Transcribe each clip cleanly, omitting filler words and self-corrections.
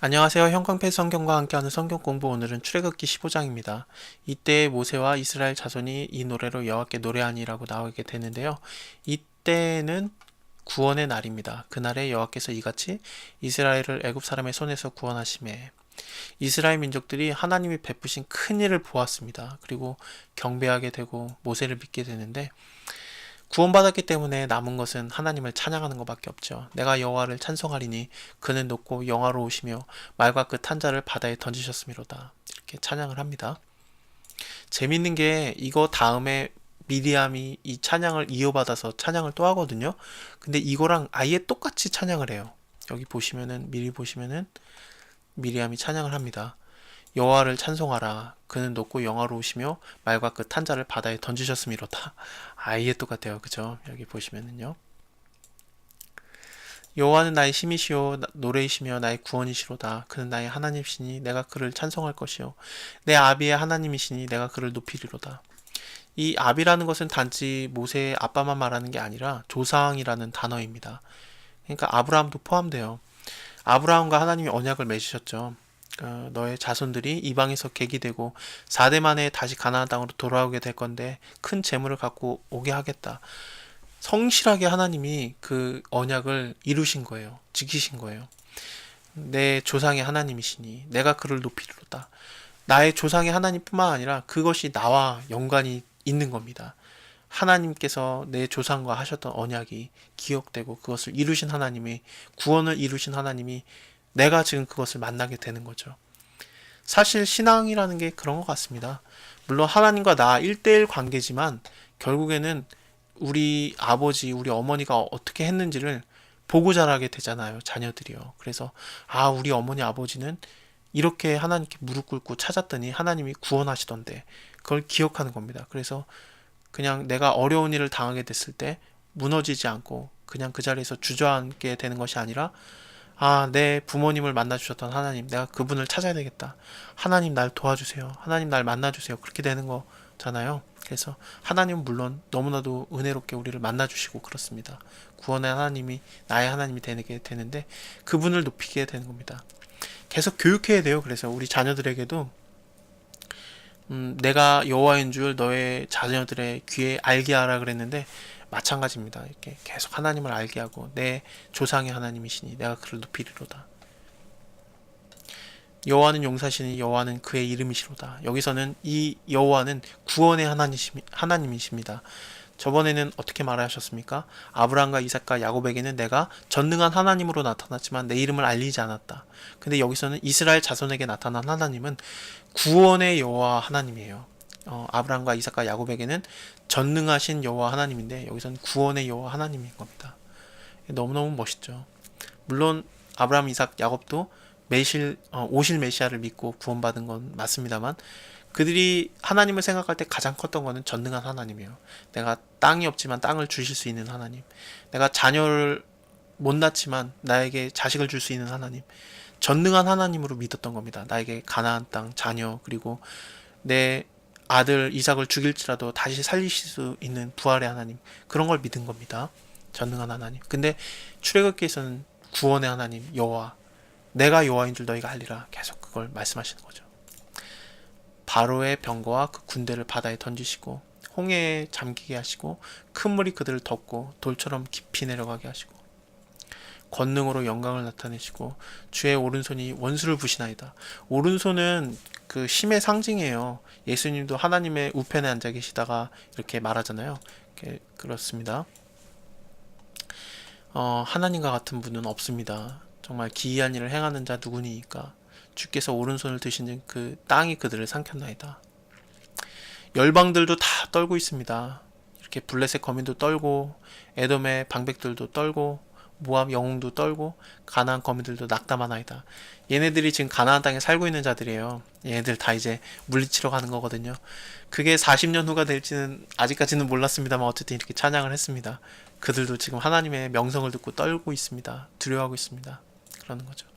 안녕하세요. 형광펜 성경과 함께하는 성경 공부. 오늘은 출애굽기 15장입니다. 이때 모세와 이스라엘 자손이 이 노래로 여호와께 노래하니라고 나오게 되는데요. 이때는 구원의 날입니다. 그날에 여호와께서 이같이 이스라엘을 애굽 사람의 손에서 구원하심에 이스라엘 민족들이 하나님이 베푸신 큰 일을 보았습니다. 그리고 경배하게 되고 모세를 믿게 되는데, 구원받았기 때문에 남은 것은 하나님을 찬양하는 것밖에 없죠. 내가 여호와를 찬송하리니 그는 높고 영화로우시며 말과 그 탄자를 바다에 던지셨음이로다. 이렇게 찬양을 합니다. 재밌는 게 이거 다음에 미리암이 이 찬양을 이어받아서 찬양을 또 하거든요. 근데 이거랑 아예 똑같이 찬양을 해요. 여기 보시면은, 미리 보시면은 미리암이 찬양을 합니다. 여호와를 찬송하라. 그는 높고 영화로우시며 말과 그 탄자를 바다에 던지셨음이로다. 아예 똑같아요. 그죠? 여기 보시면은요. 여호와는 나의 힘이시요 노래이시며 나의 구원이시로다. 그는 나의 하나님이시니 내가 그를 찬송할 것이요 내 아비의 하나님이시니 내가 그를 높이리로다. 이 아비라는 것은 단지 모세의 아빠만 말하는 게 아니라 조상이라는 단어입니다. 그러니까 아브라함도 포함돼요. 아브라함과 하나님이 언약을 맺으셨죠. 너의 자손들이 이방에서 계기되고 4대 만에 다시 가나안 땅으로 돌아오게 될 건데 큰 재물을 갖고 오게 하겠다. 성실하게 하나님이 그 언약을 이루신 거예요. 지키신 거예요. 내 조상의 하나님이시니 내가 그를 높이리로다. 나의 조상의 하나님뿐만 아니라 그것이 나와 연관이 있는 겁니다. 하나님께서 내 조상과 하셨던 언약이 기억되고 그것을 이루신 하나님이, 구원을 이루신 하나님이 내가 지금 그것을 만나게 되는 거죠. 사실 신앙이라는 게 그런 것 같습니다. 물론 하나님과 나 1대1 관계지만 결국에는 우리 아버지, 우리 어머니가 어떻게 했는지를 보고 자라게 되잖아요. 자녀들이요. 그래서 우리 어머니 아버지는 이렇게 하나님께 무릎 꿇고 찾았더니 하나님이 구원하시던데, 그걸 기억하는 겁니다. 그래서 그냥 내가 어려운 일을 당하게 됐을 때 무너지지 않고 그냥 그 자리에서 주저앉게 되는 것이 아니라, 내 부모님을 만나주셨던 하나님, 내가 그분을 찾아야 되겠다. 하나님 날 도와주세요. 하나님 날 만나주세요. 그렇게 되는 거잖아요. 그래서 하나님은 물론 너무나도 은혜롭게 우리를 만나주시고 그렇습니다. 구원의 하나님이 나의 하나님이 되게 되는데 그분을 높이게 되는 겁니다. 계속 교육해야 돼요. 그래서 우리 자녀들에게도 내가 여호와인 줄 너의 자녀들의 귀에 알게 하라 그랬는데 마찬가지입니다. 이렇게 계속 하나님을 알게 하고 내 조상의 하나님이시니 내가 그를 높이리로다. 여호와는 용사시니 여호와는 그의 이름이시로다. 여기서는 이 여호와는 구원의 하나님이십니다. 저번에는 어떻게 말하셨습니까? 아브라함과 이삭과 야곱에게는 내가 전능한 하나님으로 나타났지만 내 이름을 알리지 않았다. 근데 여기서는 이스라엘 자손에게 나타난 하나님은 구원의 여호와 하나님이에요. 아브라함과 이삭과 야곱에게는 전능하신 여호와 하나님인데 여기서는 구원의 여호와 하나님인 겁니다. 너무너무 멋있죠. 물론 아브라함, 이삭, 야곱도 오실 메시아를 믿고 구원받은 건 맞습니다만, 그들이 하나님을 생각할 때 가장 컸던 거는 전능한 하나님이에요. 내가 땅이 없지만 땅을 주실 수 있는 하나님, 내가 자녀를 못 낳지만 나에게 자식을 줄 수 있는 하나님, 전능한 하나님으로 믿었던 겁니다. 나에게 가나안 땅, 자녀, 그리고 내 아들 이삭을 죽일지라도 다시 살리실 수 있는 부활의 하나님, 그런 걸 믿은 겁니다. 전능한 하나님. 근데 출애굽기에서는 구원의 하나님 여호와, 내가 여호와인 줄 너희가 알리라, 계속 그걸 말씀하시는 거죠. 바로의 병거와 그 군대를 바다에 던지시고 홍해에 잠기게 하시고 큰 물이 그들을 덮고 돌처럼 깊이 내려가게 하시고 권능으로 영광을 나타내시고 주의 오른손이 원수를 부시나이다. 오른손은 그 힘의 상징이에요. 예수님도 하나님의 우편에 앉아 계시다가 이렇게 말하잖아요. 그렇습니다. 하나님과 같은 분은 없습니다. 정말 기이한 일을 행하는 자 누구니까 주께서 오른손을 드시는 그 땅이 그들을 삼켰나이다. 열방들도 다 떨고 있습니다. 이렇게 블레셋 거민도 떨고 에돔의 방백들도 떨고 모압 영웅도 떨고 가나안 거민들도 낙담하나이다. 얘네들이 지금 가나안 땅에 살고 있는 자들이에요. 얘네들 다 이제 물리치러 가는 거거든요. 그게 40년 후가 될지는 아직까지는 몰랐습니다만 어쨌든 이렇게 찬양을 했습니다. 그들도 지금 하나님의 명성을 듣고 떨고 있습니다. 두려워하고 있습니다. 그러는 거죠.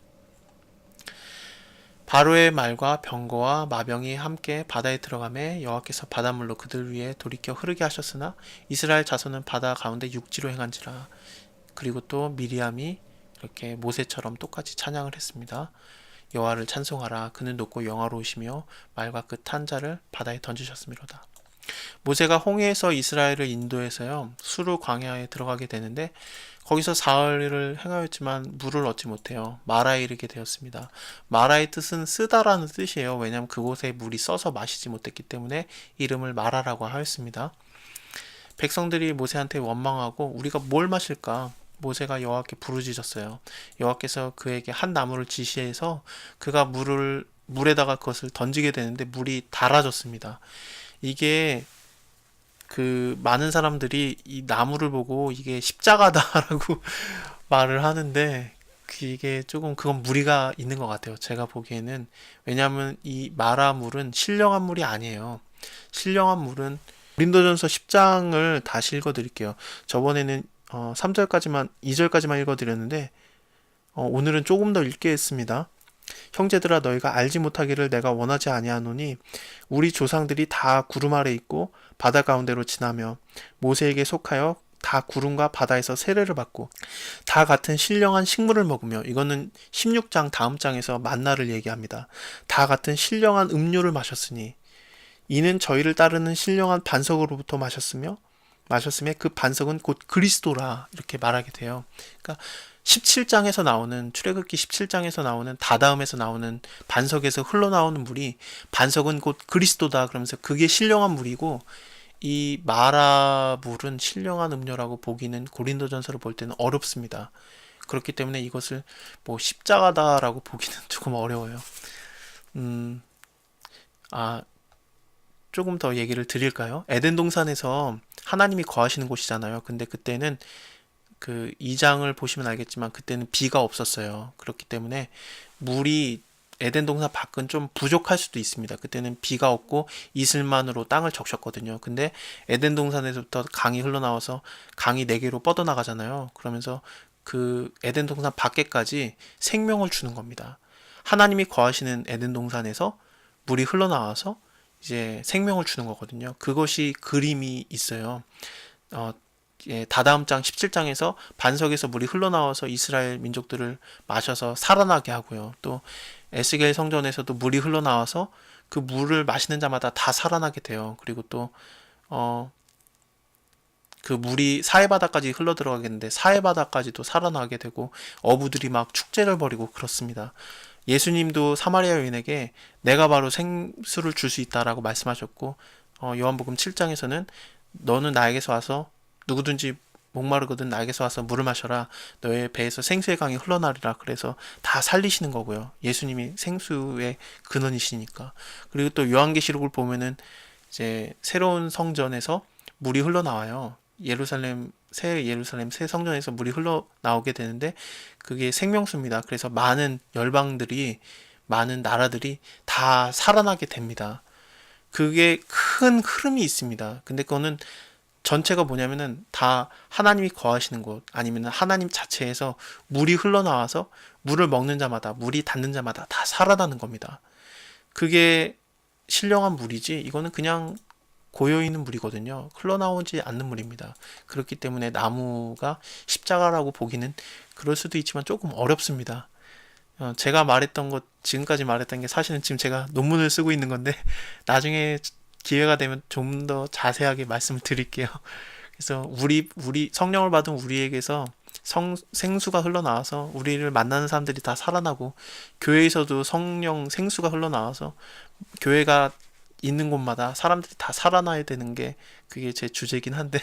바로의 말과 병거와 마병이 함께 바다에 들어가매 여호와께서 바닷물로 그들 위에 돌이켜 흐르게 하셨으나 이스라엘 자손은 바다 가운데 육지로 행한지라. 그리고 또 미리암이 이렇게 모세처럼 똑같이 찬양을 했습니다. 여호와를 찬송하라. 그는 높고 영화로우시며 말과 그 탄 자를 바다에 던지셨음이로다. 모세가 홍해에서 이스라엘을 인도해서요 수르 광야에 들어가게 되는데 거기서 사흘을 행하였지만 물을 얻지 못해요. 마라에 이르게 되었습니다. 마라의 뜻은 쓰다라는 뜻이에요. 왜냐하면 그곳에 물이 써서 마시지 못했기 때문에 이름을 마라라고 하였습니다. 백성들이 모세한테 원망하고 우리가 뭘 마실까? 모세가 여호와께 부르짖었어요. 여호와께서 그에게 한 나무를 지시해서 그가 물에다가 그것을 던지게 되는데 물이 달아졌습니다. 이게 그 많은 사람들이 이 나무를 보고 이게 십자가다라고 말을 하는데 이게 조금 그건 무리가 있는 것 같아요. 제가 보기에는. 왜냐하면 이 마라물은 신령한 물이 아니에요. 신령한 물은 고린도전서 10장을 다시 읽어드릴게요. 저번에는 3절까지만 2절까지만 읽어드렸는데 오늘은 조금 더 읽겠습니다. 형제들아 너희가 알지 못하기를 내가 원하지 아니하노니 우리 조상들이 다 구름 아래 있고 바다 가운데로 지나며 모세에게 속하여 다 구름과 바다에서 세례를 받고 다 같은 신령한 식물을 먹으며 이거는 16장 다음 장에서 만나를 얘기합니다. 다 같은 신령한 음료를 마셨으니 이는 저희를 따르는 신령한 반석으로부터 마셨으며 그 반석은 곧 그리스도라 이렇게 말하게 돼요. 그러니까 17장에서 나오는 출애굽기 17장에서 나오는 다다음에서 나오는 반석에서 흘러나오는 물이 반석은 곧 그리스도다 그러면서 그게 신령한 물이고 이 마라물은 신령한 음료라고 보기는 고린도전서를 볼 때는 어렵습니다. 그렇기 때문에 이것을 뭐 십자가다라고 보기는 조금 어려워요. 조금 더 얘기를 드릴까요? 에덴 동산에서 하나님이 거하시는 곳이잖아요. 근데 그때는 그 2장을 보시면 알겠지만 그때는 비가 없었어요. 그렇기 때문에 물이 에덴 동산 밖은 좀 부족할 수도 있습니다. 그때는 비가 없고 이슬만으로 땅을 적셨거든요. 근데 에덴 동산에서부터 강이 흘러나와서 강이 4개로 뻗어나가잖아요. 그러면서 그 에덴 동산 밖에까지 생명을 주는 겁니다. 하나님이 거하시는 에덴 동산에서 물이 흘러나와서 이제 생명을 주는 거거든요. 그것이 그림이 있어요. 다다음 장 17장에서 반석에서 물이 흘러나와서 이스라엘 민족들을 마셔서 살아나게 하고요. 또 에스겔 성전에서도 물이 흘러나와서 그 물을 마시는 자마다 다 살아나게 돼요. 그리고 또 그 물이 사해바다까지 흘러 들어가겠는데 사해바다까지도 살아나게 되고 어부들이 막 축제를 벌이고 그렇습니다. 예수님도 사마리아 여인에게 내가 바로 생수를 줄 수 있다라고 말씀하셨고 요한복음 7장에서는 너는 나에게서 와서 누구든지 목마르거든 나에게서 와서 물을 마셔라. 너의 배에서 생수의 강이 흘러나리라. 그래서 다 살리시는 거고요. 예수님이 생수의 근원이시니까. 그리고 또 요한계시록을 보면은 이제 새로운 성전에서 물이 흘러나와요. 예루살렘 새 성전에서 물이 흘러나오게 되는데 그게 생명수입니다. 그래서 많은 열방들이 많은 나라들이 다 살아나게 됩니다. 그게 큰 흐름이 있습니다. 근데 그거는 전체가 뭐냐면은 다 하나님이 거하시는 곳 아니면 하나님 자체에서 물이 흘러나와서 물을 먹는 자마다 물이 닿는 자마다 다 살아나는 겁니다. 그게 신령한 물이지 이거는 그냥 고여있는 물이거든요. 흘러나오지 않는 물입니다. 그렇기 때문에 나무가 십자가라고 보기는 그럴 수도 있지만 조금 어렵습니다. 제가 말했던 것 지금까지 말했던 게 사실은 지금 제가 논문을 쓰고 있는 건데 나중에 기회가 되면 좀 더 자세하게 말씀을 드릴게요. 그래서 우리 성령을 받은 우리에게서 생수가 흘러나와서 우리를 만나는 사람들이 다 살아나고 교회에서도 성령 생수가 흘러나와서 교회가 있는 곳마다 사람들이 다 살아나야 되는 게 그게 제 주제긴 한데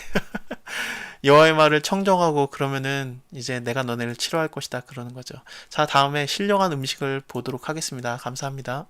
여호와의 말을 청정하고 그러면은 이제 내가 너네를 치료할 것이다 그러는 거죠. 자, 다음에 신령한 음식을 보도록 하겠습니다. 감사합니다.